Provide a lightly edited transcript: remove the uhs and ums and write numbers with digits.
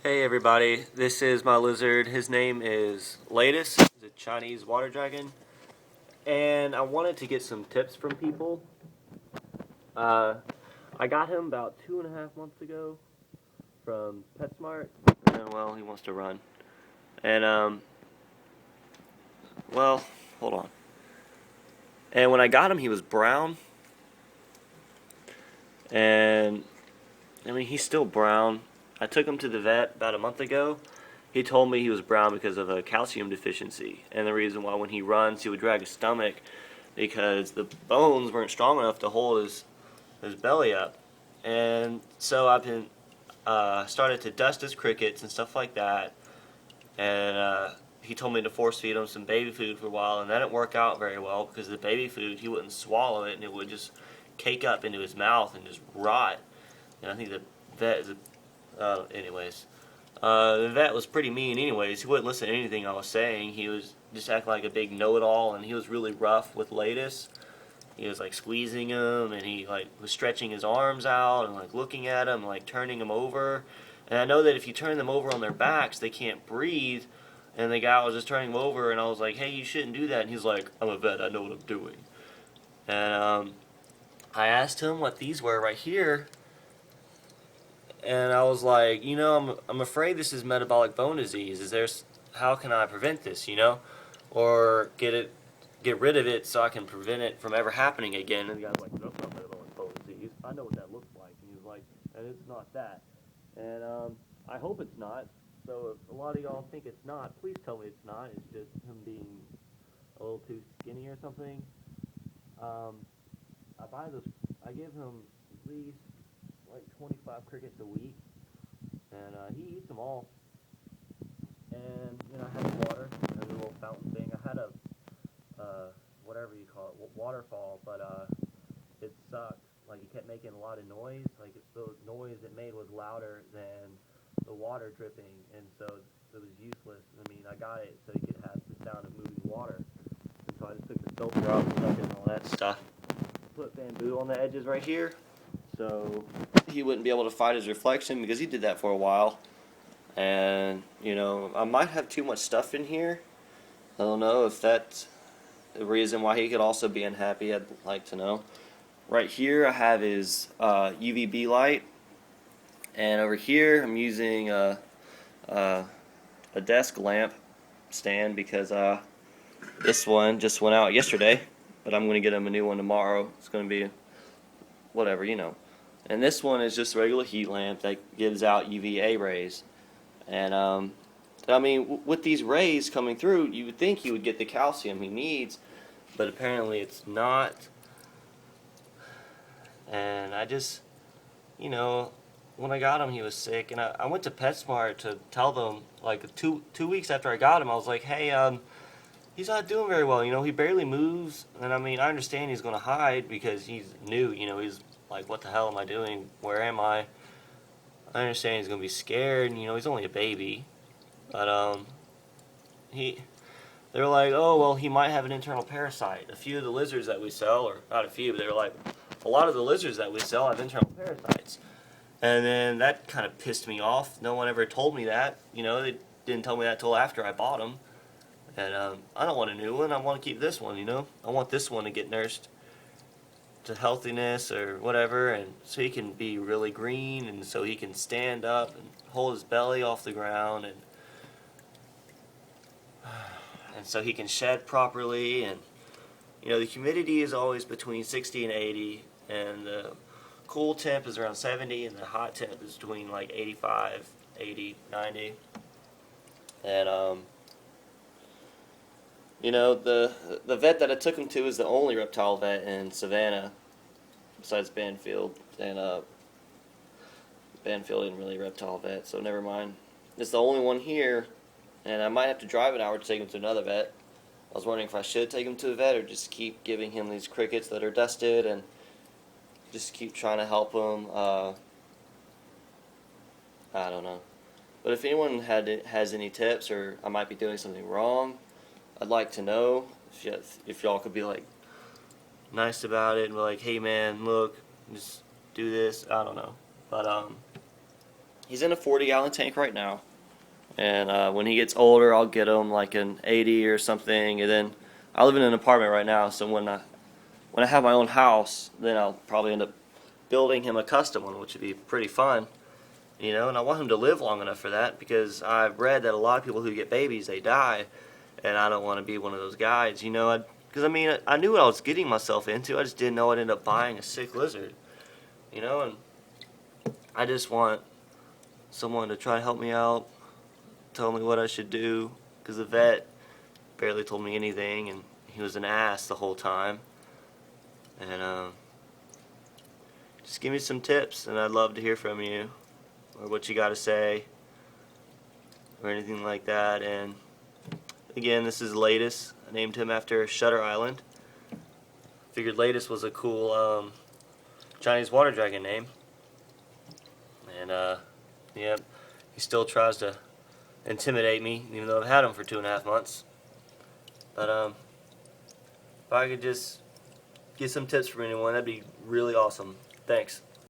Hey everybody, this is my lizard. His name is laeddis. He's a Chinese water dragon. And I wanted to get some tips from people. Uh, I got him about 2.5 months ago from PetSmart. And well, he wants to run. And well, hold on. And when I got him, he was brown. And I mean, he's still brown. I took him to the vet about a month ago. He told me he was brown because of a calcium deficiency, and the reason why when he runs he would drag his stomach because the bones weren't strong enough to hold his belly up. And so I've been started to dust his crickets and stuff like that, and he told me to force feed him some baby food for a while, and that didn't work out very well because the baby food he wouldn't swallow it and it would just cake up into his mouth and just rot. And I think the vet is anyways. The vet was pretty mean anyways. He wouldn't listen to anything I was saying. He was just acting like a big know-it-all, and he was really rough with laeddis. He was like squeezing him, and he like was stretching his arms out and like looking at him, like turning him over. And I know that if you turn them over on their backs, they can't breathe. And the guy was just turning him over, and I was like, "Hey, you shouldn't do that." And he's like, "I'm a vet. I know what I'm doing." And I asked him what these were right here. And I was like, I'm afraid this is metabolic bone disease. How can I prevent this, or get rid of it so I can prevent it from ever happening again? And the guy's like, that's not metabolic bone disease. I know what that looks like. And he was like, and it's not that. And I hope it's not. So if a lot of y'all think it's not, please tell me it's not. It's just him being a little too skinny or something. I give him at least like 25 crickets a week, and he eats them all. And I had water, and a little fountain thing. I had a whatever you call it, waterfall, but it sucked. Like it kept making a lot of noise. Like the noise it made was louder than the water dripping, and so it was useless. I mean, I got it so you could have the sound of moving water, and so I just took the filter off and stuck it and all that stuff. Put bamboo on the edges right here, so he wouldn't be able to fight his reflection because he did that for a while. And I might have too much stuff in here. I don't know if that's the reason why he could also be unhappy. I'd like to know. Right here I have his UVB light, and over here I'm using a desk lamp stand because this one just went out yesterday, but I'm going to get him a new one tomorrow. It's going to be whatever, And this one is just a regular heat lamp that gives out UVA rays. And I mean, with these rays coming through, you would think he would get the calcium he needs, but apparently it's not. And I just, when I got him, he was sick, and I went to PetSmart to tell them, like two weeks after I got him, I was like, hey, he's not doing very well. He barely moves, and I mean, I understand he's going to hide because he's new. He's like, what the hell am I doing? Where am I? I understand he's going to be scared, and he's only a baby. But they're like, oh, well, he might have an internal parasite. A few of the lizards that we sell, or not a few, but they're like, a lot of the lizards that we sell have internal parasites. And then that kind of pissed me off. No one ever told me that. They didn't tell me that till after I bought them. And I don't want a new one. I want to keep this one, I want this one to get nursed to healthiness or whatever, and so he can be really green, and so he can stand up and hold his belly off the ground, and so he can shed properly. And the humidity is always between 60 and 80, and the cool temp is around 70, and the hot temp is between like 85, 80, 90. And the vet that I took him to is the only reptile vet in Savannah besides Banfield, and Banfield isn't really a reptile vet, so never mind. It's the only one here, and I might have to drive an hour to take him to another vet. I was wondering if I should take him to a vet or just keep giving him these crickets that are dusted and just keep trying to help him. I don't know. But if anyone has any tips, or I might be doing something wrong, I'd like to know. If y'all could be like nice about it and be like, hey man, look, just do this. I don't know. But He's in a 40-gallon tank right now. And when he gets older, I'll get him like an 80 or something. And then I live in an apartment right now, so when I have my own house, then I'll probably end up building him a custom one, which would be pretty fun. You know, and I want him to live long enough for that, because I've read that a lot of people who get babies, they die, and I don't want to be one of those guys. You know, because I mean, I knew what I was getting myself into. I just didn't know I'd end up buying a sick lizard. You know, and I just want someone to try to help me out, tell me what I should do, because the vet barely told me anything, and he was an ass the whole time. And just give me some tips, and I'd love to hear from you, or what you got to say, or anything like that. And again, this is laeddis. I named him after Shutter Island. Figured laeddis was a cool Chinese water dragon name. And yeah, he still tries to intimidate me, even though I've had him for 2.5 months. But if I could just get some tips from anyone, that'd be really awesome. Thanks.